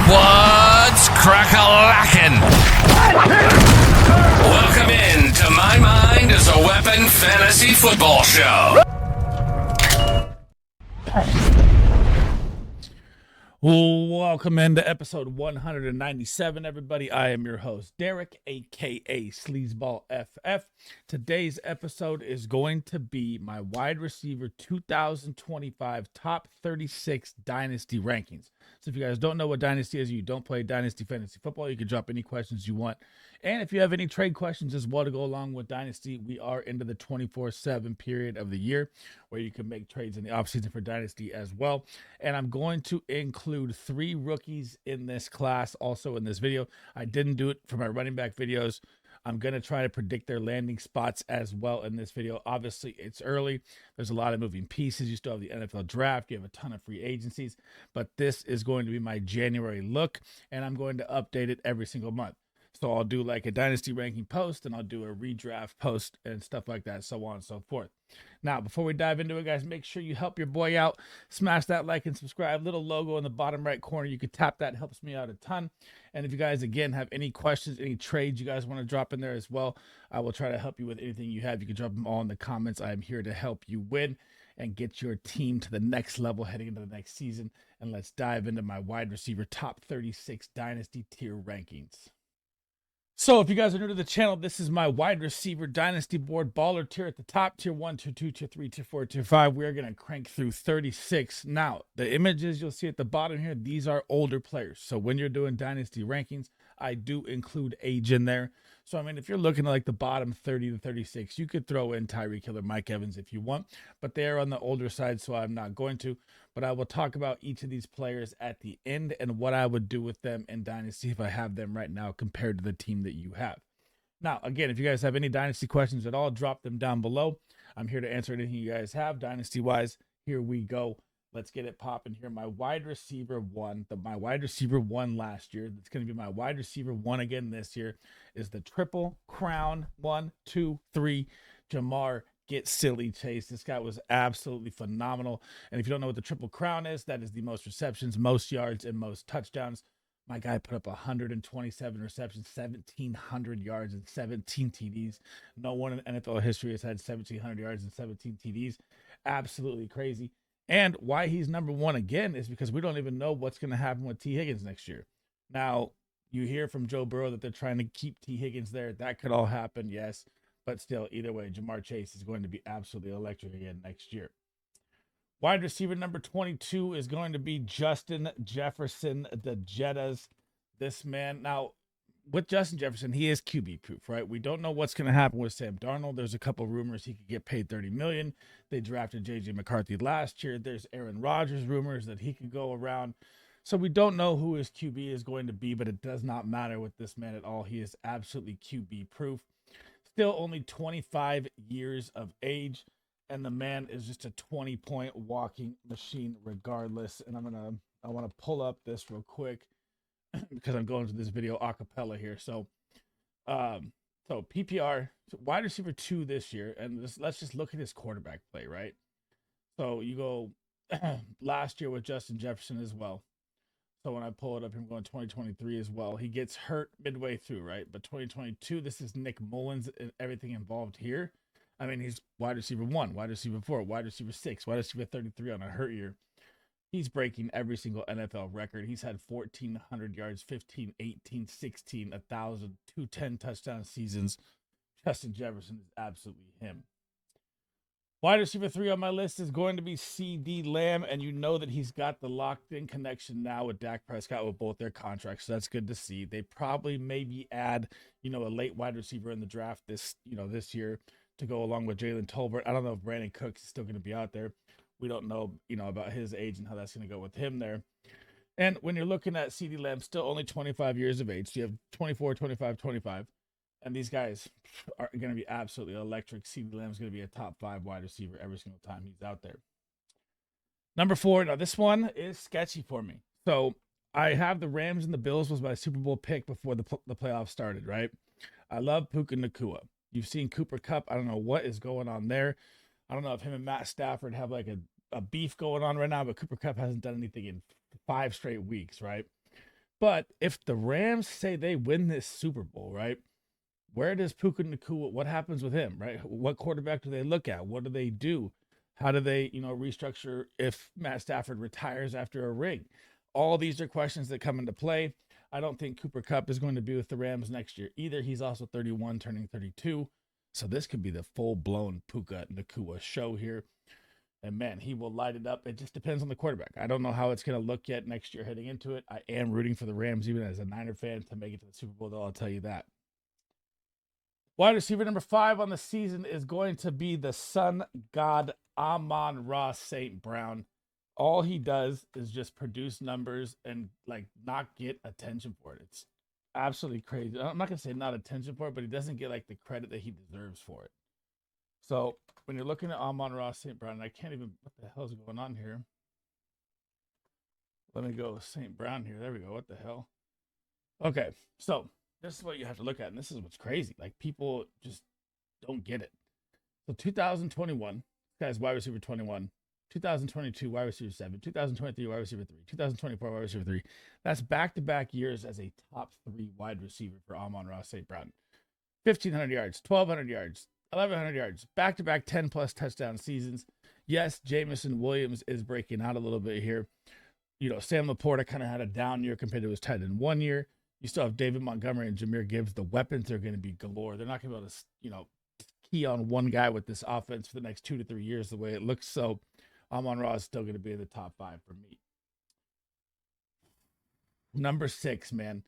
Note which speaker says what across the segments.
Speaker 1: What's crack-a-lackin'? Welcome in to My Mind is a Weapon Fantasy Football Show.
Speaker 2: Welcome into episode 197, everybody. I am your host, Derek, aka Sleazeball FF. Today's episode is going to be my wide receiver 2025 top 36 Dynasty rankings. So if you guys don't know what Dynasty is, you don't play Dynasty Fantasy Football, you can drop any questions you want. And if you have any trade questions as well to go along with Dynasty, we are into the 24/7 period of the year where you can make trades in the offseason for Dynasty as well. And I'm going to include 3 rookies in this class also in this video. I didn't do it for my running back videos. I'm going to try to predict their landing spots as well in this video. Obviously, it's early. There's a lot of moving pieces. You still have the NFL draft. You have a ton of free agencies. But this is going to be my January look, and I'm going to update it every single month. So I'll do like a Dynasty ranking post, and I'll do a redraft post and stuff like that, so on and so forth. Now, before we dive into it, guys, make sure you help your boy out. Smash that like and subscribe. Little logo in the bottom right corner. You can tap that. It helps me out a ton. And if you guys, again, have any questions, any trades you guys want to drop in there as well, I will try to help you with anything you have. You can drop them all in the comments. I am here to help you win and get your team to the next level heading into the next season. And let's dive into my wide receiver top 36 Dynasty tier rankings. So if you guys are new to the channel, this is my wide receiver Dynasty board. Baller tier at the top, tier 1, tier 2, tier 3, tier 4, tier 5. We are going to crank through 36. Now, the images you'll see at the bottom here, these are older players. So when you're doing Dynasty rankings, I do include age in there. So, I mean, if you're looking at like the bottom 30 to 36, you could throw in Tyreek Hill or Mike Evans if you want, but they are on the older side, so I'm not going to. But I will talk about each of these players at the end and what I would do with them in Dynasty if I have them right now compared to the team that you have. Now, again, if you guys have any Dynasty questions at all, drop them down below. I'm here to answer anything you guys have Dynasty-wise. Here we go. Let's get it popping here. My wide receiver one, my wide receiver one last year, that's going to be my wide receiver one again this year, is the Triple Crown 1, 2, 3 Jamar Get Silly Chase. This guy was absolutely phenomenal. And if you don't know what the Triple Crown is, that is the most receptions, most yards, and most touchdowns. My guy put up 127 receptions, 1,700 yards, and 17 TDs. No one in NFL history has had 1,700 yards and 17 TDs. Absolutely crazy. And why he's number one again is because we don't even know what's going to happen with T. Higgins next year. Now, you hear from Joe Burrow that they're trying to keep T. Higgins there. That could all happen, yes. But still, either way, Jamar Chase is going to be absolutely electric again next year. Wide receiver number 22 is going to be Justin Jefferson, the Jettas. This man, now, with Justin Jefferson, he is QB proof, right? We don't know what's going to happen with Sam Darnold. There's a couple rumors he could get paid $30 million. They drafted J.J. McCarthy last year. There's Aaron Rodgers rumors that he could go around. So we don't know who his QB is going to be, but it does not matter with this man at all. He is absolutely QB proof. Still only 25 years of age, and the man is just a 20-point walking machine regardless. And I want to pull up this real quick because I'm going to this video a cappella here. So PPR, wide receiver 2 this year, and let's just look at his quarterback play, right? So you go last year with Justin Jefferson as well. So when I pull it up, I'm going 2023 as well. He gets hurt midway through, right? But 2022, this is Nick Mullins and everything involved here. I mean, he's wide receiver 1, wide receiver 4, wide receiver 6, wide receiver 33 on a hurt year. He's breaking every single NFL record. He's had 1,400 yards, 15, 18, 16, 1,000, 210 touchdown seasons. Justin Jefferson is absolutely him. Wide receiver 3 on my list is going to be CeeDee Lamb, and you know that he's got the locked-in connection now with Dak Prescott with both their contracts, so that's good to see. They probably maybe add, a late wide receiver in the draft this year to go along with Jalen Tolbert. I don't know if Brandon Cooks is still going to be out there. We don't know, about his age and how that's going to go with him there. And when you're looking at CeeDee Lamb, still only 25 years of age. So you have 24, 25, 25. And these guys are going to be absolutely electric. CeeDee Lamb is going to be a top 5 wide receiver every single time he's out there. Number 4. Now, this one is sketchy for me. So I have the Rams and the Bills was my Super Bowl pick before the playoffs started, right? I love Puka Nacua. You've seen Cooper Kupp. I don't know what is going on there. I don't know if him and Matt Stafford have like a beef going on right now, but Cooper Kupp hasn't done anything in 5 straight weeks, right? But if the Rams say they win this Super Bowl, right? Where does Puka Nacua, what happens with him, right? What quarterback do they look at? What do they do? How do they, restructure if Matt Stafford retires after a ring? All these are questions that come into play. I don't think Cooper Kupp is going to be with the Rams next year either. He's also 31, turning 32. So this could be the full-blown Puka Nacua show here. And man, he will light it up. It just depends on the quarterback. I don't know how it's going to look yet next year heading into it. I am rooting for the Rams, even as a Niner fan, to make it to the Super Bowl, though, I'll tell you that. Wide receiver number 5 on the season is going to be the sun god Amon-Ra St. Brown. All he does is just produce numbers and not get attention for it. It's absolutely crazy. I'm not gonna say not attention for it, but he doesn't get the credit that he deserves for it. So when you're looking at Amon-Ra St. Brown, and I can't even, what the hell is going on here? Let me go with St. Brown here. There we go. What the hell? Okay, so this is what you have to look at, and this is what's crazy. People just don't get it. So 2021, this guy's wide receiver 21. 2022, wide receiver 7. 2023, wide receiver 3. 2024, wide receiver 3. That's back-to-back years as a top 3 wide receiver for Amon-Ra St. Brown. 1,500 yards, 1,200 yards, 1,100 yards, back-to-back 10-plus touchdown seasons. Yes, Jamison Williams is breaking out a little bit here. Sam Laporta kind of had a down year compared to his tight end 1 year. You still have David Montgomery and Jahmyr Gibbs. The weapons are going to be galore. They're not going to be able to, key on one guy with this offense for the next 2 to 3 years the way it looks. So Amon-Ra is still going to be in the top 5 for me. Number 6, man.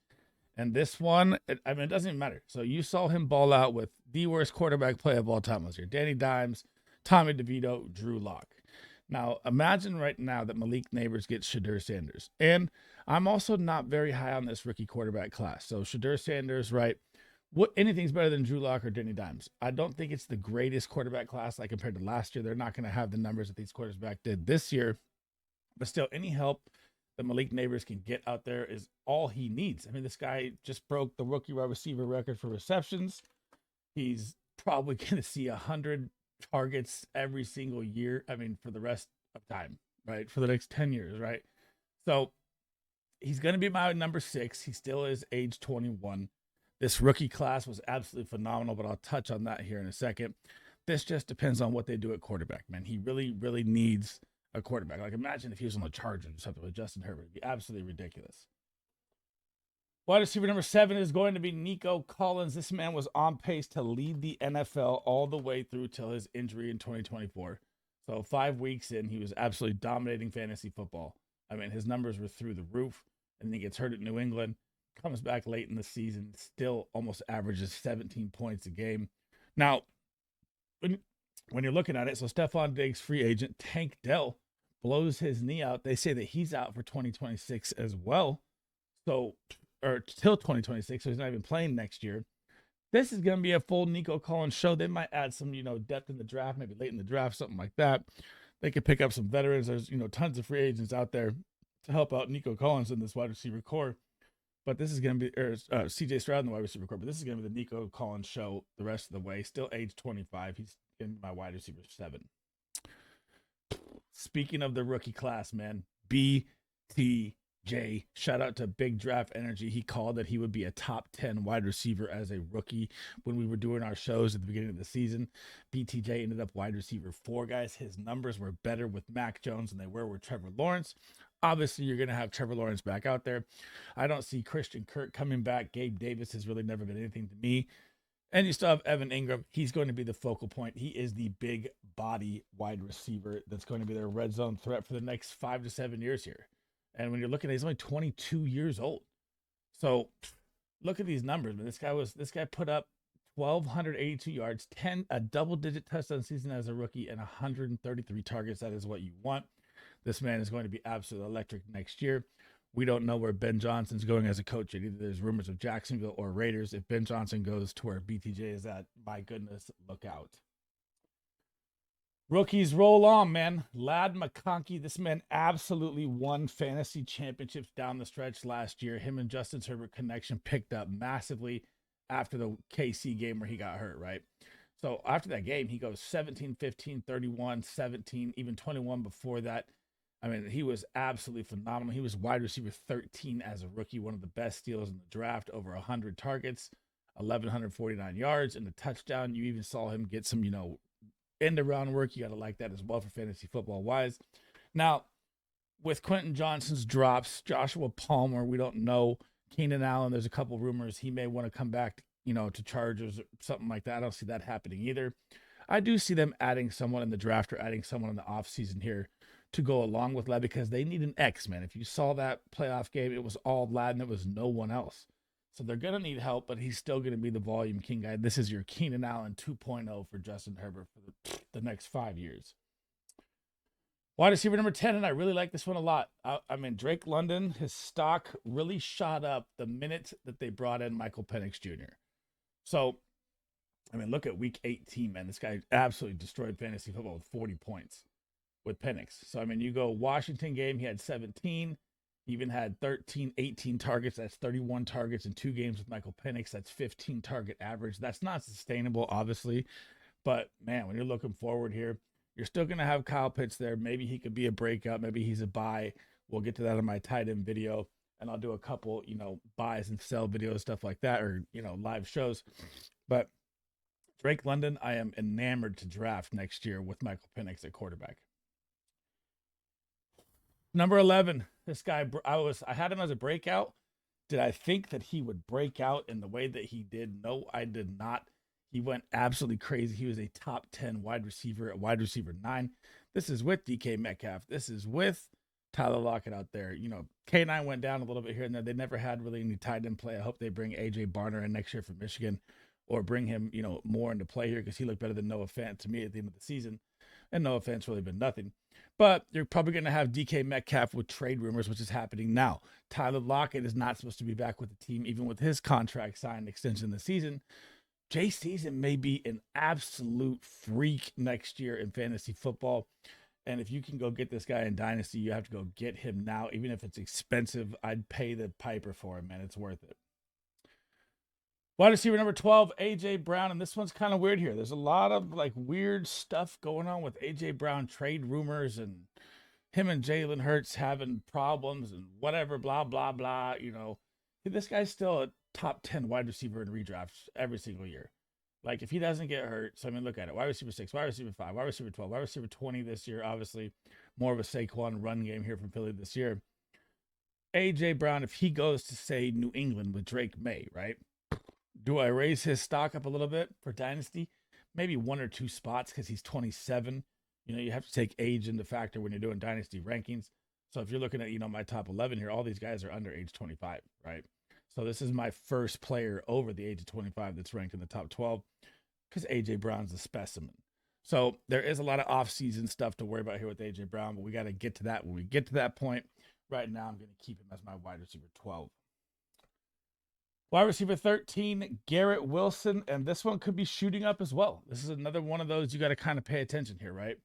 Speaker 2: And this one, it doesn't even matter. So you saw him ball out with the worst quarterback play of all time last year. Danny Dimes, Tommy DeVito, Drew Lock. Now, imagine right now that Malik Neighbors gets Shedeur Sanders. And I'm also not very high on this rookie quarterback class. So Shedeur Sanders, right? Anything's better than Drew Lock or Danny Dimes. I don't think it's the greatest quarterback class compared to last year. They're not going to have the numbers that these quarterbacks did this year. But still, any help that Malik Neighbors can get out there is all he needs. This guy just broke the rookie wide receiver record for receptions. He's probably going to see 100 targets every single year. For the rest of time, right? For the next 10 years, right? So he's going to be my number 6. He still is age 21. This rookie class was absolutely phenomenal, but I'll touch on that here in a second. This just depends on what they do at quarterback, man. He really, really needs a quarterback. Imagine if he was on the Chargers or something with Justin Herbert. It'd be absolutely ridiculous. Wide receiver number 7 is going to be Nico Collins. This man was on pace to lead the NFL all the way through till his injury in 2024. So 5 weeks in, he was absolutely dominating fantasy football. His numbers were through the roof, and then he gets hurt at New England, comes back late in the season, still almost averages 17 points a game. Now, when you're looking at it, so Stephon Diggs, free agent, Tank Dell blows his knee out. They say that he's out for 2026 as well. So, or till 2026, so he's not even playing next year. This is going to be a full Nico Collins show. They might add some, depth in the draft, maybe late in the draft, something like that. They could pick up some veterans. There's, tons of free agents out there to help out Nico Collins in this wide receiver core. But this is going to be CJ Stroud in the wide receiver core. But this is going to be the Nico Collins show the rest of the way. Still age 25. He's in my wide receiver 7. Speaking of the rookie class, man, BTJ. Shout out to Big Draft Energy. He called that he would be a top 10 wide receiver as a rookie when we were doing our shows at the beginning of the season. BTJ ended up wide receiver 4, guys. His numbers were better with Mac Jones than they were with Trevor Lawrence. Obviously, you're going to have Trevor Lawrence back out there. I don't see Christian Kirk coming back. Gabe Davis has really never been anything to me. And you still have Evan Ingram. He's going to be the focal point. He is the big body wide receiver that's going to be their red zone threat for the next 5 to 7 years here. And when you're looking at, he's only 22 years old. So look at these numbers, man. This guy put up 1,282 yards, a double-digit touchdown season as a rookie, and 133 targets. That is what you want. This man is going to be absolutely electric next year. We don't know where Ben Johnson's going as a coach yet. Either there's rumors of Jacksonville or Raiders. If Ben Johnson goes to where BTJ is at, my goodness, look out. Rookies roll on, man. Ladd McConkey, this man absolutely won fantasy championships down the stretch last year. Him and Justin Herbert connection picked up massively after the KC game where he got hurt, right? So after that game, he goes 17, 15, 31, 17, even 21 before that. I mean, he was absolutely phenomenal. He was wide receiver 13 as a rookie, one of the best steals in the draft, over 100 targets, 1,149 yards, and a touchdown. You even saw him get some, end around work. You got to like that as well for fantasy football wise. Now, with Quentin Johnson's drops, Joshua Palmer, we don't know. Keenan Allen, there's a couple rumors he may want to come back, to Chargers or something like that. I don't see that happening either. I do see them adding someone in the draft or adding someone in the offseason here to go along with Lad because they need an X, man. If you saw that playoff game, it was all Lad and there was no one else. So they're going to need help, but he's still going to be the volume king guy. This is your Keenan Allen 2.0 for Justin Herbert for the next 5 years. Wide receiver number 10, and I really like this one a lot. I mean, Drake London, his stock really shot up the minute that they brought in Michael Penix Jr. So, I mean, look at week 18, man. This guy absolutely destroyed fantasy football with 40 points with Penix. So, I mean, you go Washington game, he had 17. He even had 13, 18 targets. That's 31 targets in 2 games with Michael Penix. That's 15 target average. That's not sustainable, obviously. But, man, when you're looking forward here, you're still going to have Kyle Pitts there. Maybe he could be a breakout. Maybe he's a buy. We'll get to that in my tight end video. And I'll do a couple, buys and sell videos, stuff like that, or, live shows. But Drake London, I am enamored to draft next year with Michael Penix at quarterback. Number 11, this guy, I had him as a breakout. Did I think that he would break out in the way that he did? No, I did not. He went absolutely crazy. He was a top 10 wide receiver at wide receiver 9. This is with DK Metcalf. This is with Tyler Lockett out there. K9 went down a little bit here and there. They never had really any tight end play. I hope they bring AJ Barner in next year from Michigan or bring him, more into play here because he looked better than Noah Fant to me at the end of the season. And Noah Fant's really been nothing. But you're probably going to have DK Metcalf with trade rumors, which is happening now. Tyler Lockett is not supposed to be back with the team, even with his contract signed extension this season. Jay Season may be an absolute freak next year in fantasy football. And if you can go get this guy in Dynasty, you have to go get him now. Even if it's expensive, I'd pay the piper for him, man. It's worth it. Wide receiver number 12, A.J. Brown. And this one's kind of weird here. There's a lot of weird stuff going on with A.J. Brown trade rumors and him and Jalen Hurts having problems and whatever, blah, blah, blah. This guy's still a top 10 wide receiver in redrafts every single year. If he doesn't get hurt, so I mean, look at it. Wide receiver 6, wide receiver 5, wide receiver 12, wide receiver 20 this year. Obviously, more of a Saquon run game here from Philly this year. A.J. Brown, if he goes to, say, New England with Drake May, right? Do I raise his stock up a little bit for Dynasty? Maybe 1 or 2 spots because he's 27. You have to take age into factor when you're doing Dynasty rankings. So if you're looking at, my top 11 here, all these guys are under age 25, right? So this is my first player over the age of 25 that's ranked in the top 12 because A.J. Brown's a specimen. So there is a lot of off-season stuff to worry about here with A.J. Brown, but we got to get to that when we get to that point. Right now, I'm going to keep him as my wide receiver 12. Wide receiver 13, Garrett Wilson, and this one could be shooting up as well. This is another one of those you got to kind of pay attention here, right?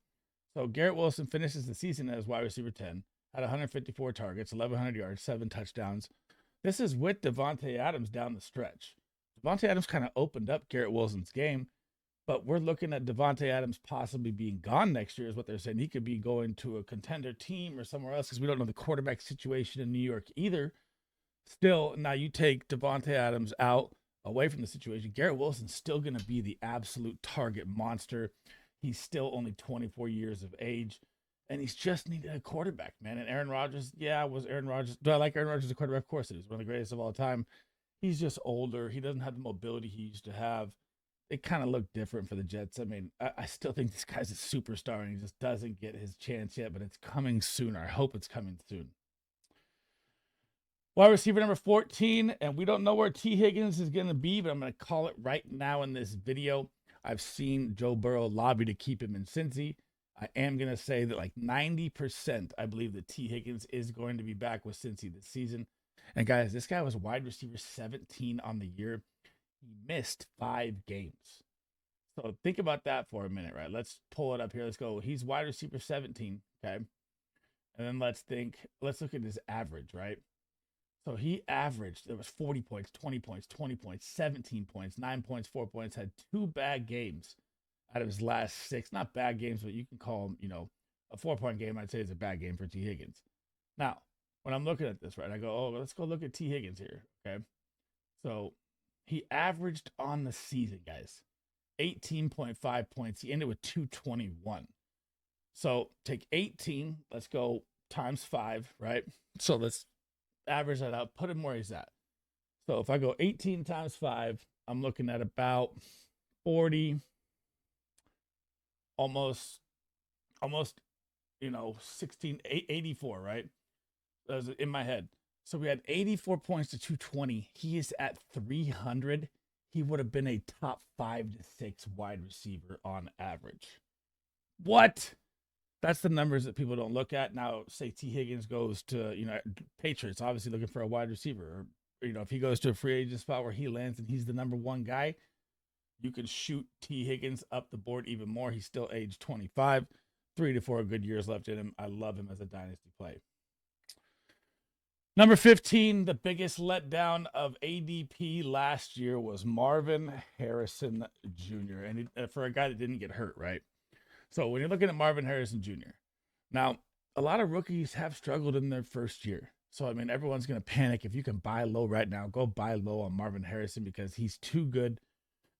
Speaker 2: So Garrett Wilson finishes the season as wide receiver 10, had 154 targets, 1,100 yards, 7 touchdowns. This is with Devontae Adams down the stretch. Devontae Adams kind of opened up Garrett Wilson's game, but we're looking at Devontae Adams possibly being gone next year is what they're saying. He could be going to a contender team or somewhere else because we don't know the quarterback situation in New York either. Still, now you take Devontae Adams out away from the situation. Garrett Wilson's still going to be the absolute target monster. He's still only 24 years of age. And he's just needed a quarterback, man. And Aaron Rodgers, was Aaron Rodgers. Do I like Aaron Rodgers as a quarterback? Of course it is. One of the greatest of all time. He's just older. He doesn't have the mobility he used to have. It kind of looked different for the Jets. I mean, I still think this guy's a superstar and he just doesn't get his chance yet, but it's coming soon. I hope it's coming soon. Wide receiver number 14, and we don't know where T. Higgins is going to be, but I'm going to call it right now in this video. I've seen Joe Burrow lobby to keep him in Cincy. I am going to say that 90%, I believe that T. Higgins is going to be back with Cincy this season. And guys, this guy was wide receiver 17 on the year. He missed 5 games. So think about that for a minute, right? Let's pull it up here. Let's go. He's wide receiver 17, okay? And then let's look at his average, right? So he averaged, there was 40 points, 20 points, 20 points, 17 points, 9 points, 4 points, had 2 bad games out of his last 6. Not bad games, but you can call them, A 4-point game, I'd say, is a bad game for T. Higgins. Now, when I'm looking at this, right, I go, oh, let's go look at T. Higgins here. Okay. So he averaged on the season, guys, 18.5 points. He ended with 221. So take 18, let's go times 5, right? So let's average that out, put him where he's at. So if I go 18 times 5, I'm looking at about 40, almost, 84, right? That was in my head. So we had 84 points to 220. He is at 300. He would have been a top 5 to 6 wide receiver on average. What? That's the numbers that people don't look at. Now, say T. Higgins goes to, Patriots, obviously looking for a wide receiver. Or, if he goes to a free agent spot where he lands and he's the number one guy, you can shoot T. Higgins up the board even more. He's still age 25, 3 to 4 good years left in him. I love him as a dynasty play. Number 15, the biggest letdown of ADP last year was Marvin Harrison Jr. And for a guy that didn't get hurt, right? So when you're looking at Marvin Harrison Jr., now a lot of rookies have struggled in their first year. So, I mean, everyone's going to panic. If you can buy low right now, go buy low on Marvin Harrison because he's too good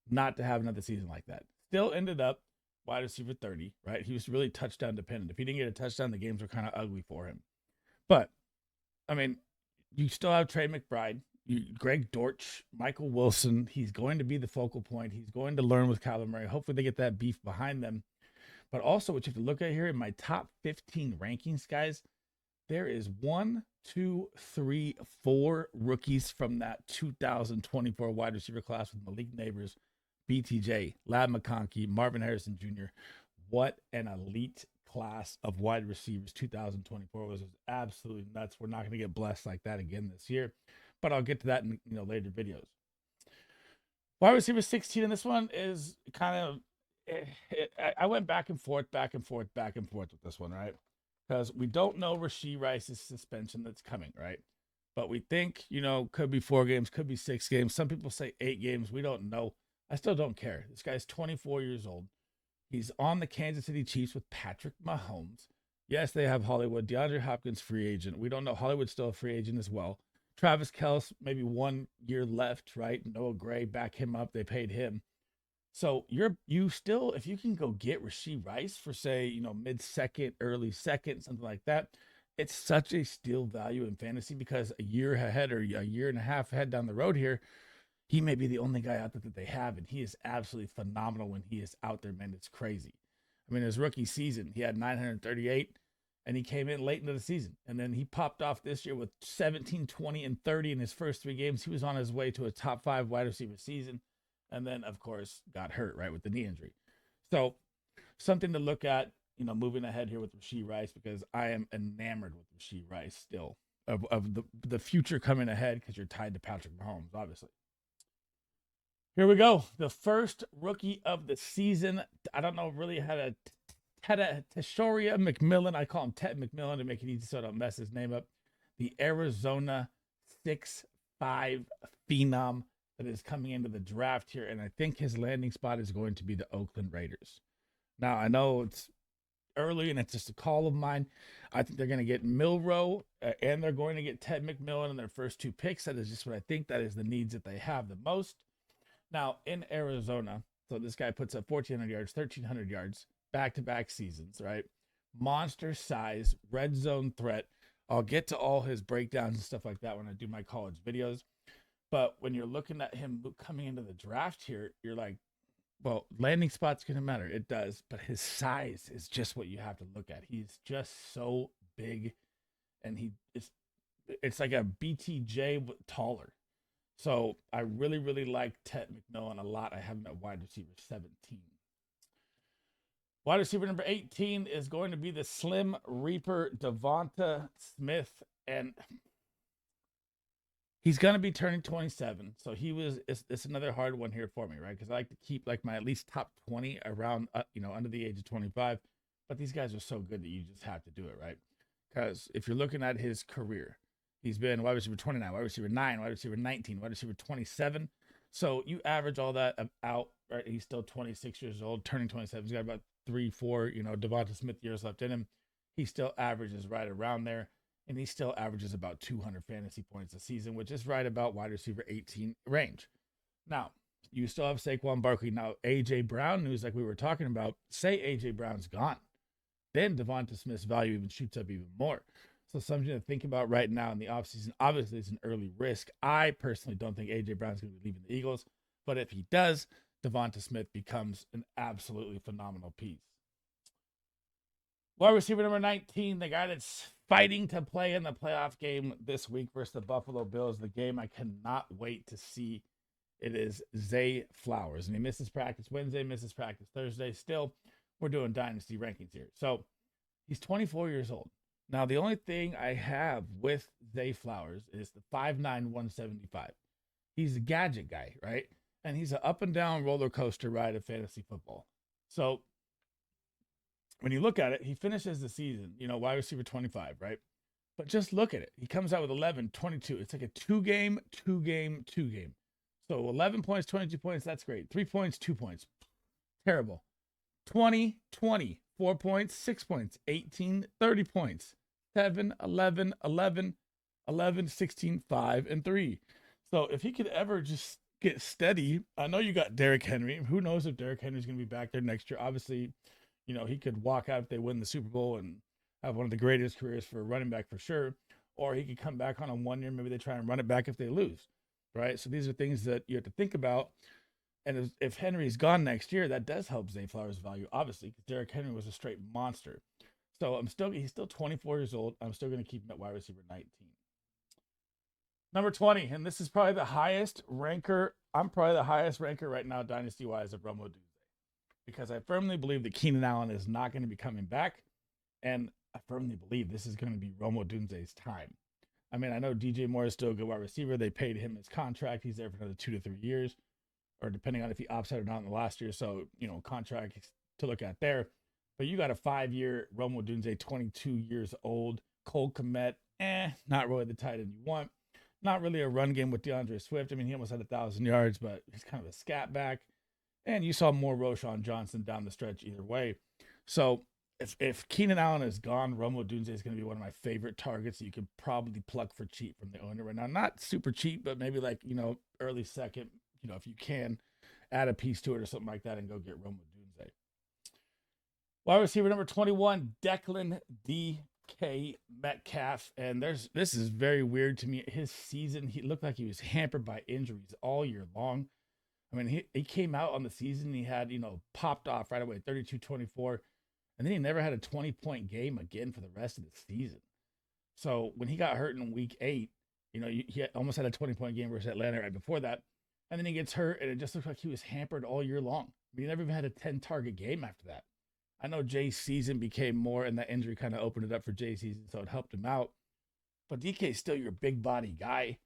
Speaker 2: not to have another season like that. Still ended up wide receiver 30, right? He was really touchdown dependent. If he didn't get a touchdown, the games were kind of ugly for him. But, I mean, you still have Trey McBride, Greg Dortch, Michael Wilson. He's going to be the focal point. He's going to learn with Kyler Murray. Hopefully they get that beef behind them. But also, what you have to look at here in my top 15 rankings, guys, there is 1, 2, 3, 4 rookies from that 2024 wide receiver class with Malik Neighbors, BTJ, Lad McConkey, Marvin Harrison Jr. What an elite class of wide receivers 2024 was absolutely nuts. We're not going to get blessed like that again this year, but I'll get to that in later videos. Wide receiver 16 in this one is kind of I went back and forth with this one, right? Because we don't know Rashee Rice's suspension that's coming, right? But we think, could be 4 games, could be 6 games. Some people say 8 games. We don't know. I still don't care. This guy's 24 years old. He's on the Kansas City Chiefs with Patrick Mahomes. Yes, they have Hollywood. DeAndre Hopkins, free agent. We don't know. Hollywood's still a free agent as well. Travis Kelce, maybe 1 year left, right? Noah Gray, back him up. They paid him. So you still, if you can go get Rashee Rice for, say, mid-second, early second, something like that, it's such a steal value in fantasy because a year ahead or a year and a half ahead down the road here, he may be the only guy out there that they have, and he is absolutely phenomenal when he is out there, man. It's crazy. I mean, his rookie season, he had 938, and he came in late into the season. And then he popped off this year with 17, 20, and 30 in his first 3 games. He was on his way to a top 5 wide receiver season. And then, of course, got hurt, right, with the knee injury. So something to look at, moving ahead here with Rashee Rice, because I am enamored with Rashee Rice still of the future coming ahead because you're tied to Patrick Mahomes, obviously. Here we go. The first rookie of the season. I don't know really how to Teshoria McMillan. I call him Ted McMillan to make it easy so I don't mess his name up. The Arizona 6'5" phenom that is coming into the draft here, and I think his landing spot is going to be the Oakland Raiders. Now, I know it's early, and it's just a call of mine. I think they're going to get Milroe, and they're going to get Ted McMillan in their first 2 picks. That is just what I think. That is the needs that they have the most. Now, in Arizona, so this guy puts up 1,400 yards, 1,300 yards, back-to-back seasons, right? Monster size, red zone threat. I'll get to all his breakdowns and stuff like that when I do my college videos. But when you're looking at him coming into the draft here, you're like, well, landing spot's going to matter. It does. But his size is just what you have to look at. He's just so big. And it's like a BTJ taller. So I really, really like Ted McMillan a lot. I have him at wide receiver 17. Wide receiver number 18 is going to be the Slim Reaper, Devonta Smith. And he's going to be turning 27. So it's another hard one here for me, right? Because I like to keep like my at least top 20 around, under the age of 25. But these guys are so good that you just have to do it, right? Because if you're looking at his career, he's been wide receiver 29, wide receiver 9, wide receiver 19, wide receiver 27. So you average all that out, right? He's still 26 years old, turning 27. He's got about 3, 4, Devonta Smith years left in him. he still averages right around there, and he still averages about 200 fantasy points a season, which is right about wide receiver 18 range. Now, you still have Saquon Barkley. Now, A.J. Brown news, like we were talking about, say A.J. Brown's gone. Then Devonta Smith's value even shoots up even more. So something to think about right now in the offseason. Obviously, it's an early risk. I personally don't think A.J. Brown's going to be leaving the Eagles. But if he does, Devonta Smith becomes an absolutely phenomenal piece. Wide receiver number 19, the guy that's fighting to play in the playoff game this week versus the Buffalo Bills. The game I cannot wait to see. It is Zay Flowers. And he misses practice Wednesday, misses practice Thursday. Still, we're doing Dynasty rankings here. So he's 24 years old. Now, the only thing I have with Zay Flowers is the 5'9", 175. He's a gadget guy, right? And he's an up and down roller coaster ride of fantasy football. So when you look at it, he finishes the season, wide receiver 25, right? But just look at it. He comes out with 11, 22. It's like a two-game. So 11 points, 22 points, that's great. 3 points, 2 points. Terrible. 20, 4 points, 6 points, 18, 30 points. 7, 11, 11, 11, 16, 5, and 3. So if he could ever just get steady, I know you got Derrick Henry. Who knows if Derrick Henry's going to be back there next year? Obviously, he could walk out if they win the Super Bowl and have one of the greatest careers for a running back for sure. Or he could come back on a 1 year. Maybe they try and run it back if they lose, right? So these are things that you have to think about. And if Henry's gone next year, that does help Zay Flowers' value, obviously, because Derrick Henry was a straight monster. So he's still 24 years old. I'm still going to keep him at wide receiver 19. Number 20, and this is probably the highest ranker. I'm probably the highest ranker right now, dynasty-wise, of Romo Dunze, because I firmly believe that Keenan Allen is not going to be coming back, and I firmly believe this is going to be Romo Dunze's time. I mean, I know DJ Moore is still a good wide receiver. They paid him his contract. He's there for another 2 to 3 years, or depending on if he opts out or not in the last year. So, contract to look at there. But you got a 5-year Romo Dunze, 22 years old. Cole Kmet, not really the tight end you want. Not really a run game with DeAndre Swift. I mean, he almost had 1,000 yards, but he's kind of a scat back. And you saw more Roschon Johnson down the stretch either way. So if Keenan Allen is gone, Romo Dunze is going to be one of my favorite targets that you could probably pluck for cheap from the owner right now. Not super cheap, but maybe like, early second, if you can add a piece to it or something like that and go get Romo Dunze. Wide receiver number 21, Declan D.K. Metcalf. And this is very weird to me. His season, he looked like he was hampered by injuries all year long. I mean, he came out on the season, he had, popped off right away, 32-24. And then he never had a 20-point game again for the rest of the season. So when he got hurt in week 8, he almost had a 20-point game versus Atlanta right before that. And then he gets hurt, and it just looked like he was hampered all year long. I mean, he never even had a 10-target game after that. I know Jay's season became more, and that injury kind of opened it up for Jay's season, so it helped him out. But DK is still your big body guy.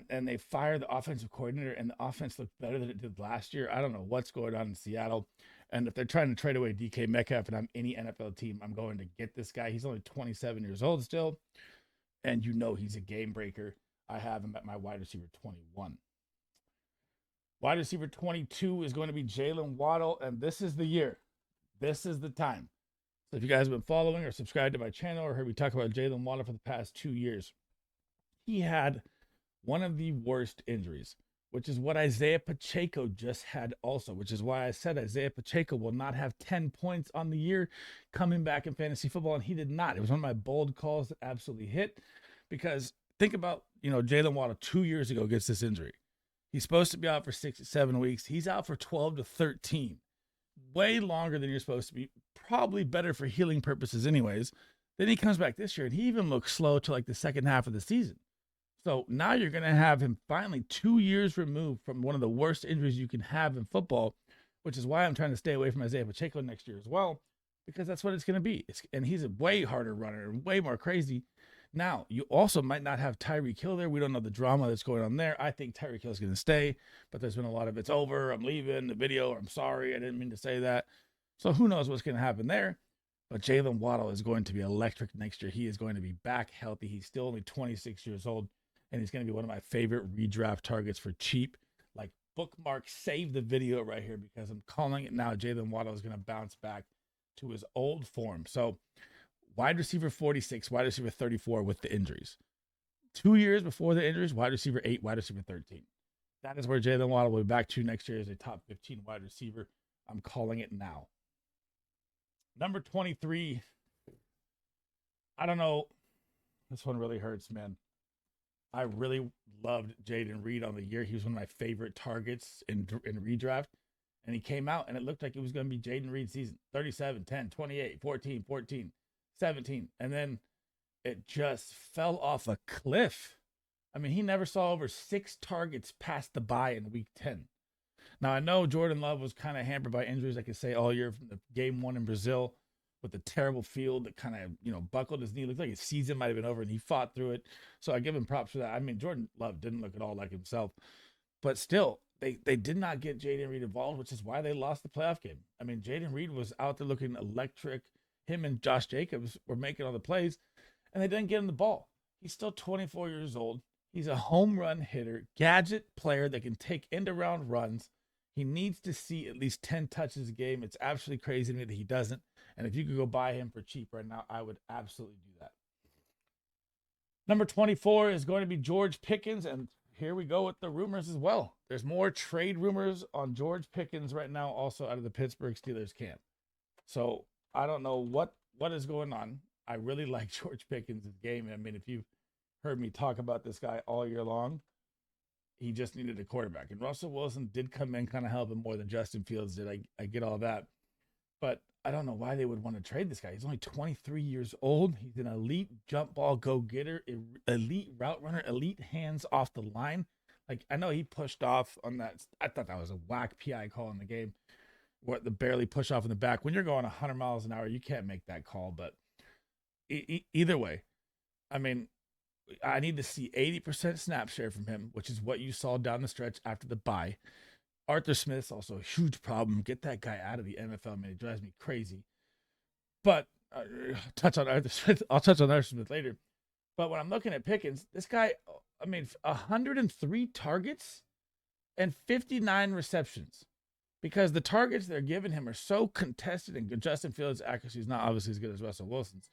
Speaker 2: And they fired the offensive coordinator, and the offense looked better than it did last year. I don't know what's going on in Seattle. And if they're trying to trade away DK Metcalf and I'm any NFL team, I'm going to get this guy. He's only 27 years old still. And he's a game breaker. I have him at my wide receiver 21. Wide receiver 22 is going to be Jalen Waddle, and this is the year. This is the time. So if you guys have been following or subscribed to my channel or heard me talk about Jalen Waddle for the past 2 years, he had one of the worst injuries, which is what Isaiah Pacheco just had also, which is why I said Isaiah Pacheco will not have 10 points on the year coming back in fantasy football, and he did not. It was one of my bold calls that absolutely hit, because think about, Jalen Waddle 2 years ago gets this injury. He's supposed to be out for 6 to 7 weeks. He's out for 12 to 13. Way longer than you're supposed to be. Probably better for healing purposes anyways. Then he comes back this year, and he even looks slow to like the second half of the season. So now you're going to have him finally 2 years removed from one of the worst injuries you can have in football, which is why I'm trying to stay away from Isaiah Pacheco next year as well, because that's what it's going to be. And he's a way harder runner and way more crazy. Now, you also might not have Tyreek Hill there. We don't know the drama that's going on there. I think Tyreek Hill is going to stay, but there's been a lot of it's over, I'm leaving, the video, or I'm sorry, I didn't mean to say that. So who knows what's going to happen there. But Jalen Waddle is going to be electric next year. He is going to be back healthy. He's still only 26 years old. And he's going to be one of my favorite redraft targets for cheap. Like, bookmark, save the video right here, because I'm calling it now. Jalen Waddle is going to bounce back to his old form. So wide receiver 46, wide receiver 34 with the injuries. 2 years before the injuries, wide receiver 8, wide receiver 13. That is where Jalen Waddle will be back to next year as a top 15 wide receiver. I'm calling it now. Number 23. I don't know. This one really hurts, man. I really loved Jaden Reed on the year. He was one of my favorite targets in redraft. And he came out, and it looked like it was going to be Jaden Reed's season. 37, 10, 28, 14, 14, 17. And then it just fell off a cliff. I mean, he never saw over 6 targets past the bye in week 10. Now, I know Jordan Love was kind of hampered by injuries, I could say, all year from the game 1 in Brazil with the terrible field that kind of, buckled his knee. It looked like his season might have been over, and he fought through it. So I give him props for that. I mean, Jordan Love didn't look at all like himself. But still, they did not get Jaden Reed involved, which is why they lost the playoff game. I mean, Jaden Reed was out there looking electric. Him and Josh Jacobs were making all the plays, and they didn't get him the ball. He's still 24 years old. He's a home run hitter, gadget player that can take end-around runs. He needs to see at least 10 touches a game. It's absolutely crazy to me that he doesn't. And if you could go buy him for cheap right now, I would absolutely do that. Number 24 is going to be George Pickens, and here we go with the rumors as well. There's more trade rumors on George Pickens right now, also out of the Pittsburgh Steelers camp. So I don't know what is going on. I really like George Pickens' game. I mean, if you've heard me talk about this guy all year long, he just needed a quarterback. And Russell Wilson did come in, kind of help him more than Justin Fields did. I get all that. But I don't know why they would want to trade this guy. He's only 23 years old. He's an elite jump ball go-getter, elite route runner, elite hands off the line. Like, I know he pushed off on that. I thought that was a whack PI call in the game. What, the barely push off in the back. When you're going 100 miles an hour, you can't make that call. But either way, I mean, I need to see 80% snap share from him, which is what you saw down the stretch after the bye. Arthur Smith's also a huge problem. Get that guy out of the NFL, man. It drives me crazy. But I'll touch on Arthur Smith later. But when I'm looking at Pickens, this guy, 103 targets and 59 receptions. Because the targets they're giving him are so contested, and Justin Fields' accuracy is not obviously as good as Russell Wilson's.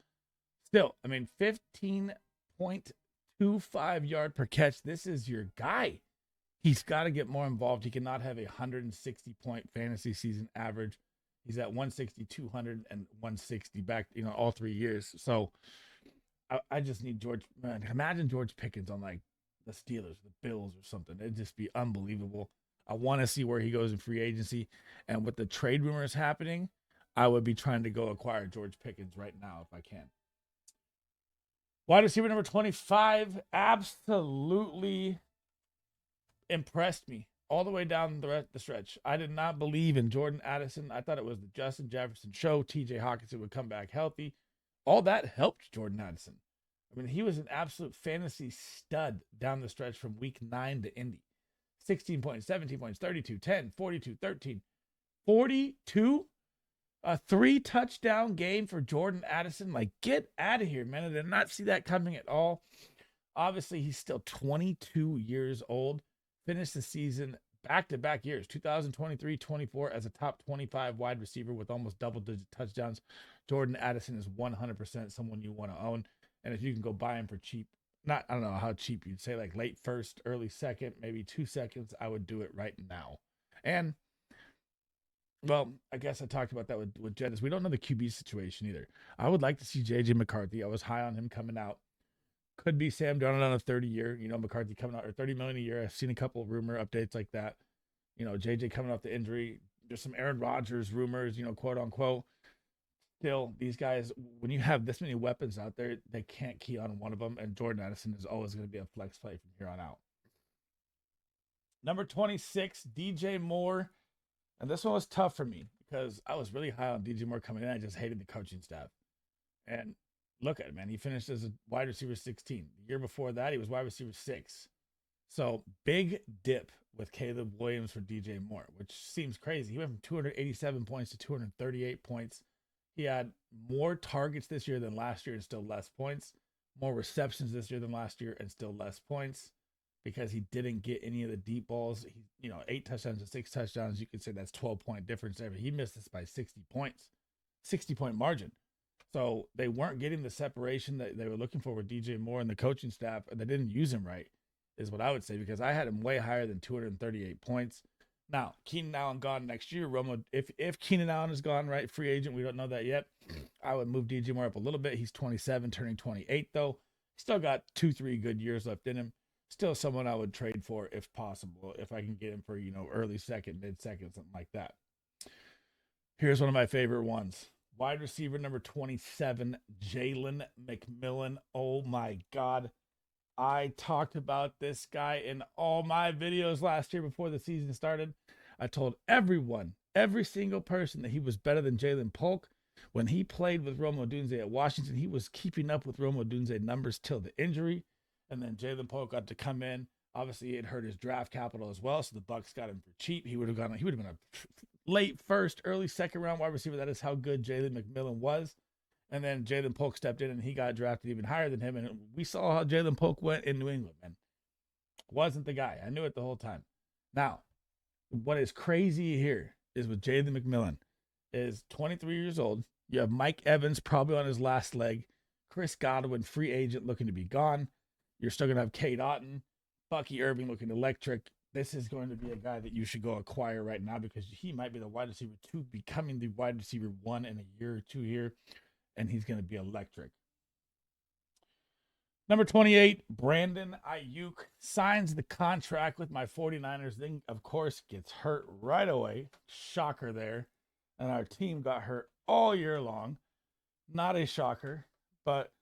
Speaker 2: Still, 15.25 yard per catch. This is your guy. He's got to get more involved. He cannot have a 160-point fantasy season average. He's at 160, 200, and 160 back, all 3 years. So I just need George. Man, imagine George Pickens on like the Steelers, the Bills, or something. It'd just be unbelievable. I want to see where he goes in free agency. And with the trade rumors happening, I would be trying to go acquire George Pickens right now if I can. Wide receiver number 25, absolutely impressed me all the way down the stretch. I did not believe in Jordan Addison. I thought it was the Justin Jefferson show. TJ Hawkinson would come back healthy. All that helped Jordan Addison. I mean, he was an absolute fantasy stud down the stretch from week 9 to Indy. 16 points, 17 points, 32, 10, 42, 13, 42. A 3-touchdown game for Jordan Addison. Like, get out of here, man. I did not see that coming at all. Obviously, he's still 22 years old. Finished the season back-to-back years, 2023-24 as a top 25 wide receiver with almost double-digit touchdowns. Jordan Addison is 100% someone you want to own. And if you can go buy him for cheap, I don't know how cheap you'd say, like late first, early second, maybe 2 seconds, I would do it right now. And well, I guess I talked about that with Jets. We don't know the QB situation either. I would like to see J.J. McCarthy. I was high on him coming out. Could be Sam Darnold on a 30-year. McCarthy coming out, or $30 million a year. I've seen a couple of rumor updates like that. J.J. coming off the injury. There's some Aaron Rodgers rumors, quote unquote. Still, these guys, when you have this many weapons out there, they can't key on one of them. And Jordan Addison is always going to be a flex play from here on out. Number 26, DJ Moore. And this one was tough for me because I was really high on DJ Moore coming in. I just hated the coaching staff. And look at it, man. He finished as a wide receiver 16. The year before that, he was wide receiver 6. So big dip with Caleb Williams for DJ Moore, which seems crazy. He went from 287 points to 238 points. He had more targets this year than last year and still less points. More receptions this year than last year and still less points. Because he didn't get any of the deep balls. 8 touchdowns and 6 touchdowns. You could say that's 12-point difference there. But he missed this by 60 points. 60-point margin. So they weren't getting the separation that they were looking for with DJ Moore and the coaching staff, and they didn't use him right, is what I would say, because I had him way higher than 238 points. Now, Keenan Allen gone next year. Romo, if Keenan Allen is gone, right, free agent, we don't know that yet. I would move DJ Moore up a little bit. He's 27, turning 28, though. Still got 2-3 good years left in him. Still someone I would trade for if possible, if I can get him for, early second, mid second, something like that. Here's one of my favorite ones. Wide receiver number 27, Jalen McMillan. Oh my God. I talked about this guy in all my videos last year before the season started. I told everyone, every single person, that he was better than Jalen Polk. When he played with Rome Odunze at Washington, he was keeping up with Rome Odunze numbers till the injury. And then Jalen Polk got to come in. Obviously, it hurt his draft capital as well, so the Bucs got him for cheap. He would have been a late first, early second round wide receiver. That is how good Jalen McMillan was. And then Jalen Polk stepped in and he got drafted even higher than him. And we saw how Jalen Polk went in New England, man. Wasn't the guy. I knew it the whole time. Now, what is crazy here is with Jalen McMillan is 23 years old. You have Mike Evans probably on his last leg. Chris Godwin, free agent, looking to be gone. You're still going to have Cade Otton, Bucky Irving looking electric. This is going to be a guy that you should go acquire right now, because he might be the wide receiver 2, becoming the wide receiver 1 in a year or 2 here. And he's going to be electric. Number 28, Brandon Ayuk signs the contract with my 49ers. Then, of course, gets hurt right away. Shocker there. And our team got hurt all year long. Not a shocker, but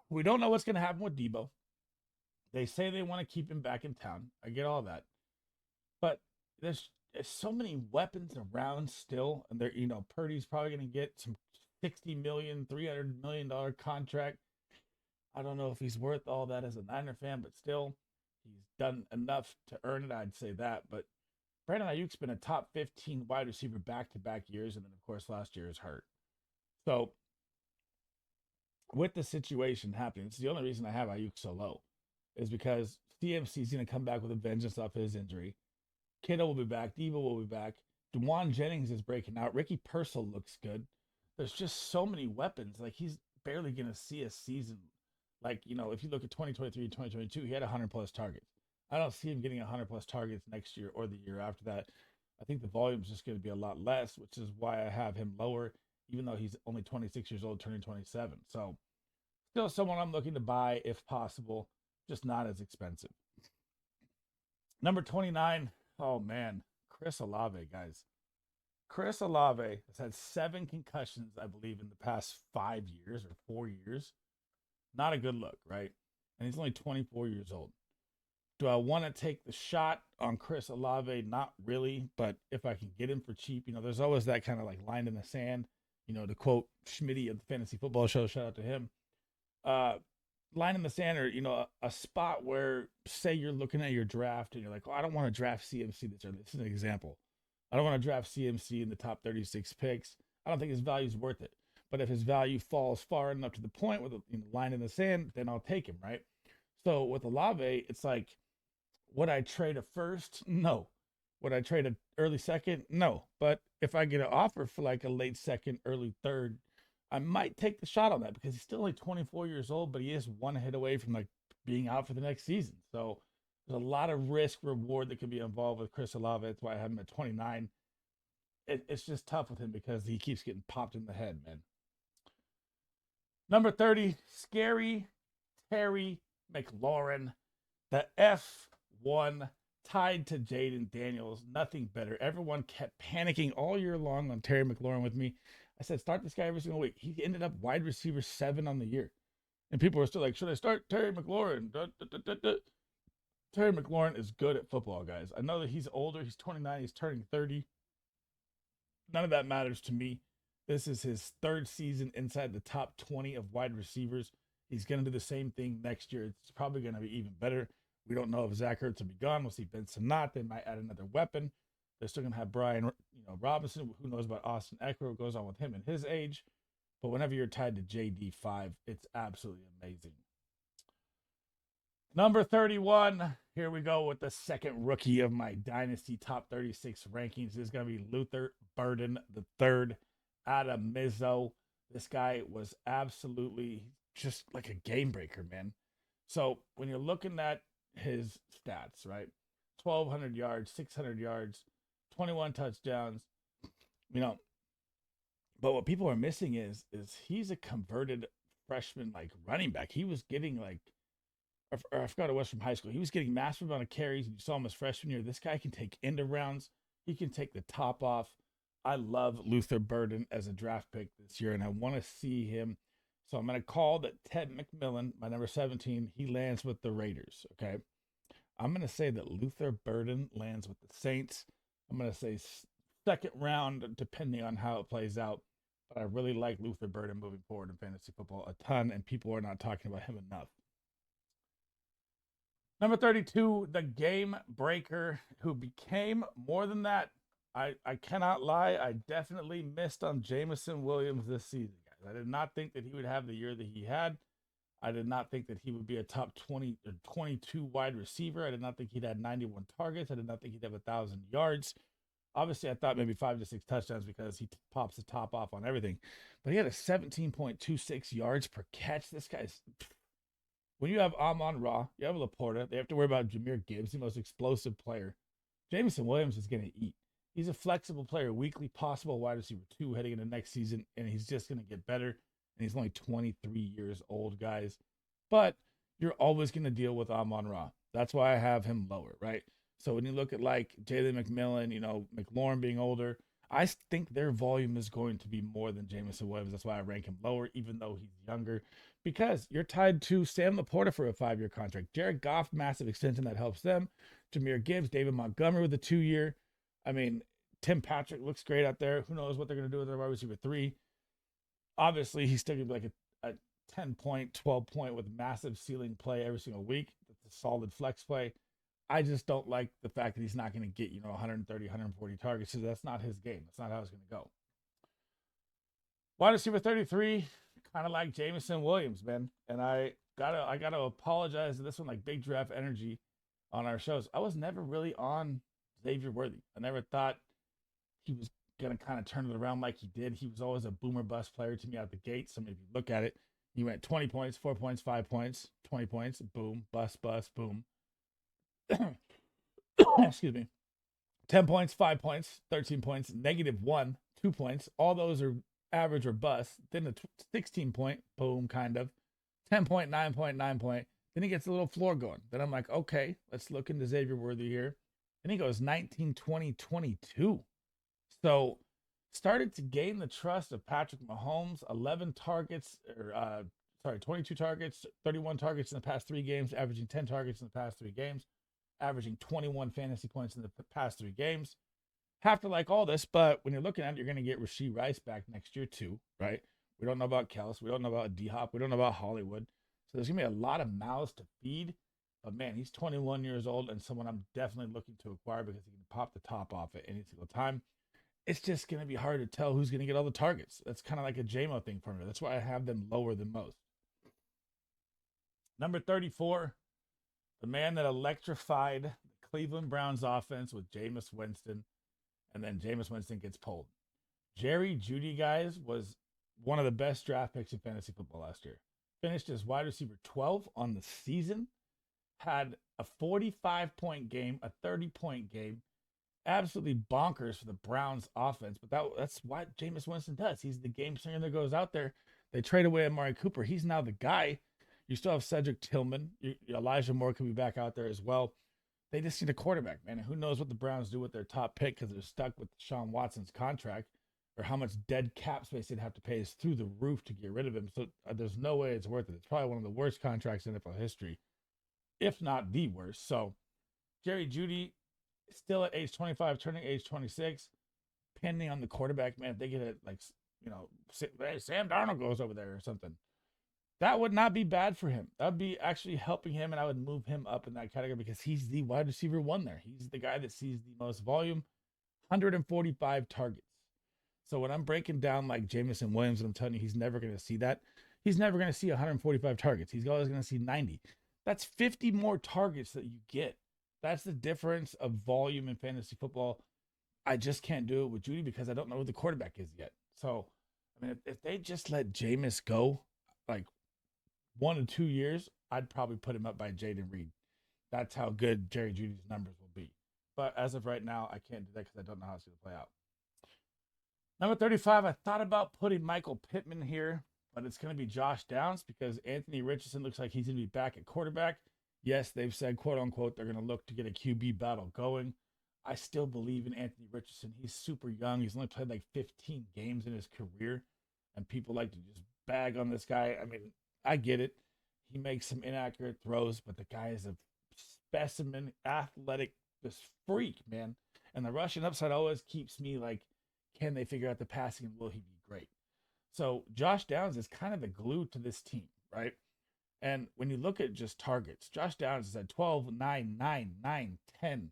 Speaker 2: we don't know what's going to happen with Debo. They say they want to keep him back in town. I get all that. But there's so many weapons around still. And they're, Purdy's probably going to get some $60 million, $300 million contract. I don't know if he's worth all that as a Niner fan, but still, he's done enough to earn it. I'd say that. But Brandon Ayuk's been a top 15 wide receiver back-to-back years, and then, of course, last year is hurt. So, with the situation happening, it's the only reason I have Ayuk so low, is because CMC's going to come back with a vengeance off his injury. Kittle will be back. Debo will be back. DeJuan Jennings is breaking out. Ricky Pearsall looks good. There's just so many weapons. Like, he's barely going to see a season. Like, if you look at 2023 and 2022, he had 100-plus targets. I don't see him getting 100-plus targets next year or the year after that. I think the volume is just going to be a lot less, which is why I have him lower, even though he's only 26 years old, turning 27. So, still someone I'm looking to buy if possible, just not as expensive. Number 29, oh, man, Chris Olave, guys. Chris Olave has had 7 concussions, I believe, in the past 5 years or 4 years. Not a good look, right? And he's only 24 years old. Do I want to take the shot on Chris Olave? Not really, but if I can get him for cheap, there's always that kind of like line in the sand, to quote Schmitty of the Fantasy Football Show, shout out to him. Line in the sand, or, a spot where, say you're looking at your draft and you're like, I don't want to draft CMC this early. This is an example. I don't want to draft CMC in the top 36 picks. I don't think his value is worth it. But if his value falls far enough to the point with a line in the sand, then I'll take him, right? So with Olave, it's like, would I trade a first? No. Would I trade an early second? No. But if I get an offer for like a late second, early third, I might take the shot on that, because he's still only 24 years old, but he is one hit away from like being out for the next season. So there's a lot of risk reward that could be involved with Chris Olave. That's why I have him at 29. It's just tough with him because he keeps getting popped in the head, man. Number 30, Scary Terry McLaurin. The F1 tied to Jaden Daniels. Nothing better. Everyone kept panicking all year long on Terry McLaurin with me. I said, start this guy every single week. He ended up wide receiver 7 on the year. And people were still like, should I start Terry McLaurin? Terry McLaurin is good at football, guys. I know that he's older. He's 29. He's turning 30. None of that matters to me. This is his 3rd season inside the top 20 of wide receivers. He's going to do the same thing next year. It's probably going to be even better. We don't know if Zach Ertz will be gone. We'll see Benson not. They might add another weapon. They're still going to have Brian, Robinson. Who knows about Austin Eckler? What goes on with him and his age? But whenever you're tied to JD5, it's absolutely amazing. Number 31. Here we go with the second rookie of my Dynasty top 36 rankings. This is going to be Luther Burden III. Adam Mizzo. This guy was absolutely just like a game breaker, man. So when you're looking at his stats, right? 1,200 yards, 600 yards, 21 touchdowns, you know. But what people are missing is he's a converted freshman like running back. He was getting like, or I forgot it was from high school. He was getting massive amount of carries. You saw him his freshman year. This guy can take end rounds. He can take the top off. I love Luther Burden as a draft pick this year, and I want to see him. So I'm going to call that Ted McMillan, my number 17, he lands with the Raiders. Okay. I'm going to say that Luther Burden lands with the Saints. I'm going to say second round, depending on how it plays out. But I really like Luther Burden moving forward in fantasy football a ton, and people are not talking about him enough. Number 32, the game breaker who became more than that. I cannot lie. I definitely missed on Jameson Williams this season, guys. I did not think that he would have the year that he had. I did not think that he would be a top 20 or 22 wide receiver. I did not think he'd had 91 targets. I did not think he'd have 1,000 yards. Obviously, I thought maybe 5 to 6 touchdowns because he pops the top off on everything. But he had a 17.26 yards per catch. This guy's... When you have Amon-Ra, you have Laporta, they have to worry about Jahmyr Gibbs, the most explosive player. Jameson Williams is going to eat. He's a flexible player, weekly possible wide receiver 2 heading into next season, and he's just going to get better. And he's only 23 years old, guys. But you're always going to deal with Amon-Ra. That's why I have him lower, right? So when you look at like Jalen McMillan, McLaurin being older, I think their volume is going to be more than Jameson Williams. That's why I rank him lower, even though he's younger. Because you're tied to Sam Laporta for a 5-year contract. Jared Goff, massive extension that helps them. Jahmyr Gibbs, David Montgomery with a 2-year. I mean, Tim Patrick looks great out there. Who knows what they're going to do with their wide receiver 3. Obviously, he's still going to be like a 10-point, 12-point with massive ceiling play every single week. That's a solid flex play. I just don't like the fact that he's not going to get, 130, 140 targets. So that's not his game. That's not how it's going to go. Wide receiver 33, kind of like Jameson Williams, man. And I gotta apologize to this one, like Big Draft Energy on our shows. I was never really on Xavier Worthy. I never thought he was going to kind of turn it around like he did. He was always a boomer bust player to me out the gate. So if you look at it, he went 20 points, 4 points, 5 points, 20 points, boom, bust, boom. Excuse me. 10 points, 5 points, 13 points, -1, 2 points. All those are average or bust. Then a 16-point, boom, kind of. 10-point, 9-point, 9-point. Then he gets a little floor going. Then I'm like, okay, let's look into Xavier Worthy here. And he goes 19, 20, 22. So started to gain the trust of Patrick Mahomes. 22 targets, 31 targets in the past 3 games, averaging 10 targets in the past 3 games, averaging 21 fantasy points in the past 3 games. Have to like all this, but when you're looking at it, you're going to get Rashee Rice back next year too, right? We don't know about Kels. We don't know about D-Hop. We don't know about Hollywood. So there's going to be a lot of mouths to feed. But man, he's 21 years old and someone I'm definitely looking to acquire because he can pop the top off at any single time. It's just going to be hard to tell who's going to get all the targets. That's kind of like a JMO thing for me. That's why I have them lower than most. Number 34, the man that electrified the Cleveland Browns offense with Jameis Winston, and then Jameis Winston gets pulled. Jerry Jeudy, guys, was one of the best draft picks in fantasy football last year. Finished as wide receiver 12 on the season, had a 45-point game, a 30-point game. Absolutely bonkers for the Browns offense, but that's what Jameis Winston does. He's the game singer that goes out there. They trade away Amari Cooper. He's now the guy. You still have Cedric Tillman. Elijah Moore could be back out there as well. They just need a quarterback, man. And who knows what the Browns do with their top pick because they're stuck with Deshaun Watson's contract, or how much dead cap space they'd have to pay is through the roof to get rid of him. So there's no way it's worth it. It's probably one of the worst contracts in NFL history, if not the worst. So Jerry Jeudy, still at age 25, turning age 26, pending on the quarterback, man. If they get it, like, Sam Darnold goes over there or something, that would not be bad for him. That would be actually helping him, and I would move him up in that category because he's the wide receiver 1 there. He's the guy that sees the most volume, 145 targets. So when I'm breaking down like Jameson Williams, and I'm telling you he's never going to see that, he's never going to see 145 targets. He's always going to see 90. That's 50 more targets that you get. That's the difference of volume in fantasy football. I just can't do it with Jeudy because I don't know who the quarterback is yet. So I mean, if they just let Jameis go, like 1 to 2 years, I'd probably put him up by Jaden Reed. That's how good Jerry Judy's numbers will be. But as of right now, I can't do that because I don't know how it's going to play out. Number 35, I thought about putting Michael Pittman here, but it's going to be Josh Downs because Anthony Richardson looks like he's going to be back at quarterback. Yes, they've said, quote unquote, they're going to look to get a QB battle going. I still believe in Anthony Richardson. He's super young. He's only played like 15 games in his career, and people like to just bag on this guy. I mean, I get it. He makes some inaccurate throws, but the guy is a specimen, athletic, just freak, man. And the rushing upside always keeps me like, can they figure out the passing and will he be great? So Josh Downs is kind of the glue to this team, right? And when you look at just targets, Josh Downs is at 12, 9, 9, 9, 10,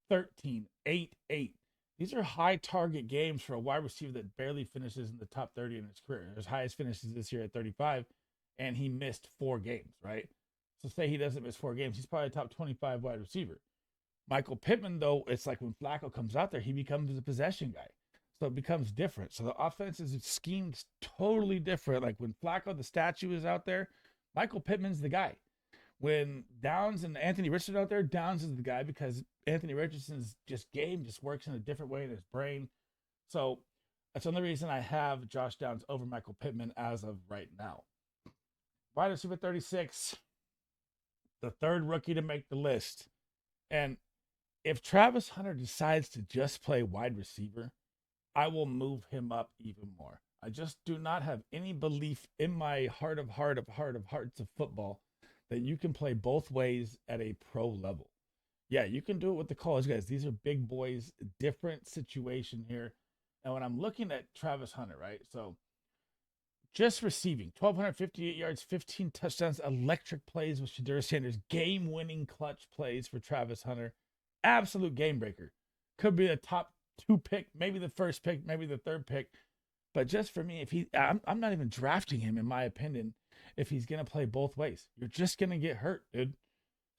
Speaker 2: 13, 8, 8. These are high target games for a wide receiver that barely finishes in the top 30 in his career. His highest finishes this year at 35, and he missed 4 games, right? So say he doesn't miss 4 games, he's probably a top 25 wide receiver. Michael Pittman, though, it's like when Flacco comes out there, he becomes a possession guy. So it becomes different. So the offense is schemed totally different. Like when Flacco, the statue, is out there, Michael Pittman's the guy. When Downs and Anthony Richardson out there, Downs is the guy because Anthony Richardson's game just works in a different way in his brain. So that's the only reason I have Josh Downs over Michael Pittman as of right now. Wide receiver 36, the third rookie to make the list. And if Travis Hunter decides to just play wide receiver, I will move him up even more. I just do not have any belief in my heart of hearts of football that you can play both ways at a pro level. Yeah, you can do it with the college guys. These are big boys, different situation here. And when I'm looking at Travis Hunter, right? So just receiving 1,258 yards, 15 touchdowns, electric plays with Shedeur Sanders, game-winning clutch plays for Travis Hunter. Absolute game breaker. Could be the top 2 pick, maybe the first pick, maybe the third pick. But just for me, I'm not even drafting him, in my opinion, if he's going to play both ways. You're just going to get hurt, dude.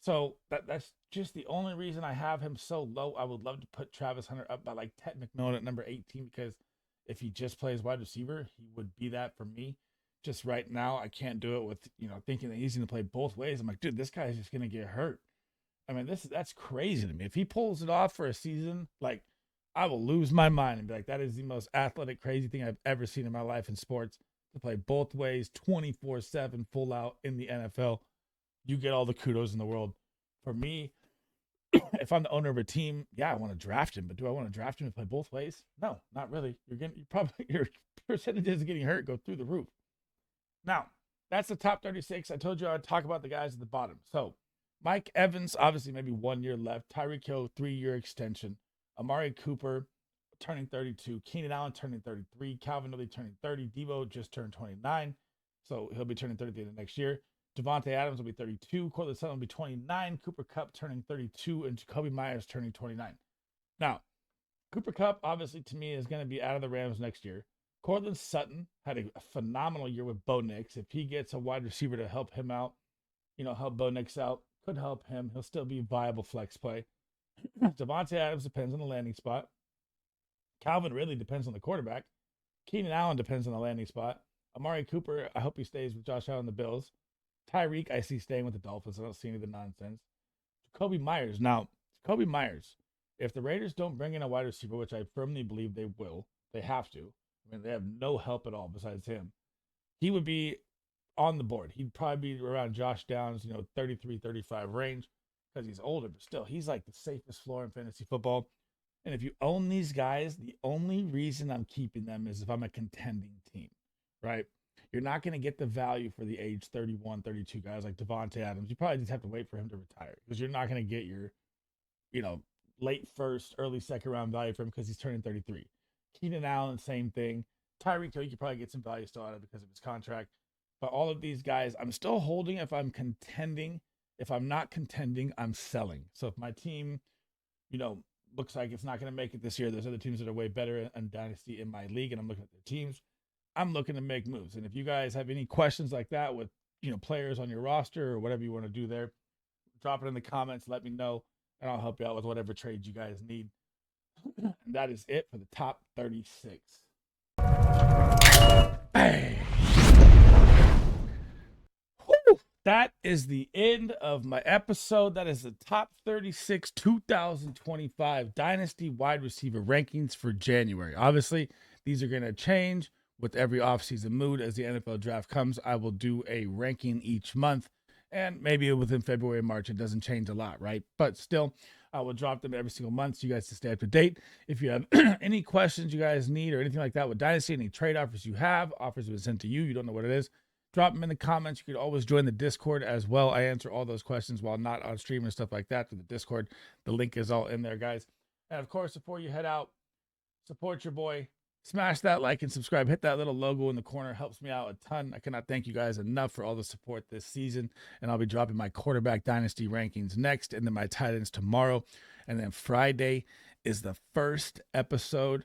Speaker 2: So that's just the only reason I have him so low. I would love to put Travis Hunter up by like Ted McMillan at number 18 because if he just plays wide receiver, he would be that for me. Just right now, I can't do it with, thinking that he's going to play both ways. I'm like, dude, this guy is just going to get hurt. I mean, that's crazy to me. If he pulls it off for a season, like, I will lose my mind and be like, that is the most athletic, crazy thing I've ever seen in my life in sports. To play both ways, 24/7, full out in the NFL. You get all the kudos in the world. For me, if I'm the owner of a team, yeah, I want to draft him, but do I want to draft him to play both ways? No, not really. Your percentages of getting hurt go through the roof. Now, that's the top 36. I told you I'd talk about the guys at the bottom. So, Mike Evans, obviously maybe 1 year left. Tyreek Hill, 3-year extension. Amari Cooper turning 32. Keenan Allen turning 33. Calvin Ridley turning 30. Deebo just turned 29. So he'll be turning 30 at the end of next year. Devontae Adams will be 32. Cortland Sutton will be 29. Cooper Kupp turning 32. And Jacoby Myers turning 29. Now, Cooper Kupp, obviously, to me, is going to be out of the Rams next year. Cortland Sutton had a phenomenal year with Bo Nix. If he gets a wide receiver to help him out, help Bo Nix out, could help him. He'll still be a viable flex play. Devontae Adams depends on the landing spot. Calvin Ridley depends on the quarterback. Keenan Allen depends on the landing spot. Amari Cooper, I hope he stays with Josh Allen and the Bills. Tyreek, I see staying with the Dolphins. I don't see any of the nonsense. Jacoby Myers. Now, Jacoby Myers, if the Raiders don't bring in a wide receiver, which I firmly believe they will, they have to. I mean, they have no help at all besides him. He would be on the board. He'd probably be around Josh Downs, 33, 35 range because he's older, but still, he's like the safest floor in fantasy football. And if you own these guys, the only reason I'm keeping them is if I'm a contending team, right? You're not going to get the value for the age 31, 32 guys like Devontae Adams. You probably just have to wait for him to retire because you're not going to get your, late first, early second round value for him because he's turning 33. Keenan Allen, same thing. Tyreek Hill, you could probably get some value still out of it because of his contract. But all of these guys, I'm still holding if I'm contending. If I'm not contending, I'm selling. So if my team, looks like it's not going to make it this year, there's other teams that are way better in Dynasty in my league, and I'm looking at their teams, I'm looking to make moves. And if you guys have any questions like that with, players on your roster or whatever you want to do there, drop it in the comments, let me know, and I'll help you out with whatever trades you guys need. And that is it for the top 36. that is the end of my episode. That is the top 36 2025 Dynasty wide receiver rankings for January. Obviously, these are going to change with every offseason mood. As the NFL draft comes, I will do a ranking each month. And maybe within February and March, it doesn't change a lot, right? But still, I will drop them every single month so you guys to stay up to date. If you have any questions you guys need or anything like that with Dynasty, any trade offers you have, offers that were sent to you, you don't know what it is, drop them in the comments. You could always join the Discord as well. I answer all those questions while not on stream and stuff like that through the Discord. The link is all in there, guys. And of course, before you head out, support your boy. Smash that like and subscribe. Hit that little logo in the corner. Helps me out a ton. I cannot thank you guys enough for all the support this season. And I'll be dropping my quarterback dynasty rankings next, and then my tight ends tomorrow. And then Friday is the first episode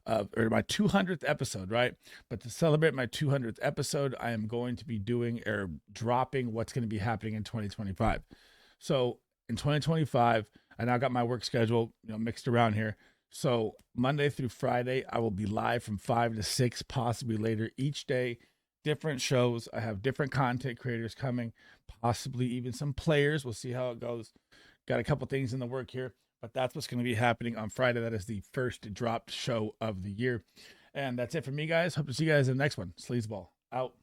Speaker 2: or my 200th episode, right? But to celebrate my 200th episode, I am going to be doing or dropping what's going to be happening in 2025. So in 2025, I now got my work schedule, mixed around here. So Monday through Friday, I will be live from 5 to 6, possibly later each day. Different shows. I have different content creators coming, possibly even some players. We'll see how it goes. Got a couple things in the work here, but that's what's going to be happening on Friday. That is the first dropped show of the year. And that's it for me, guys. Hope to see you guys in the next one. Sleazeball out.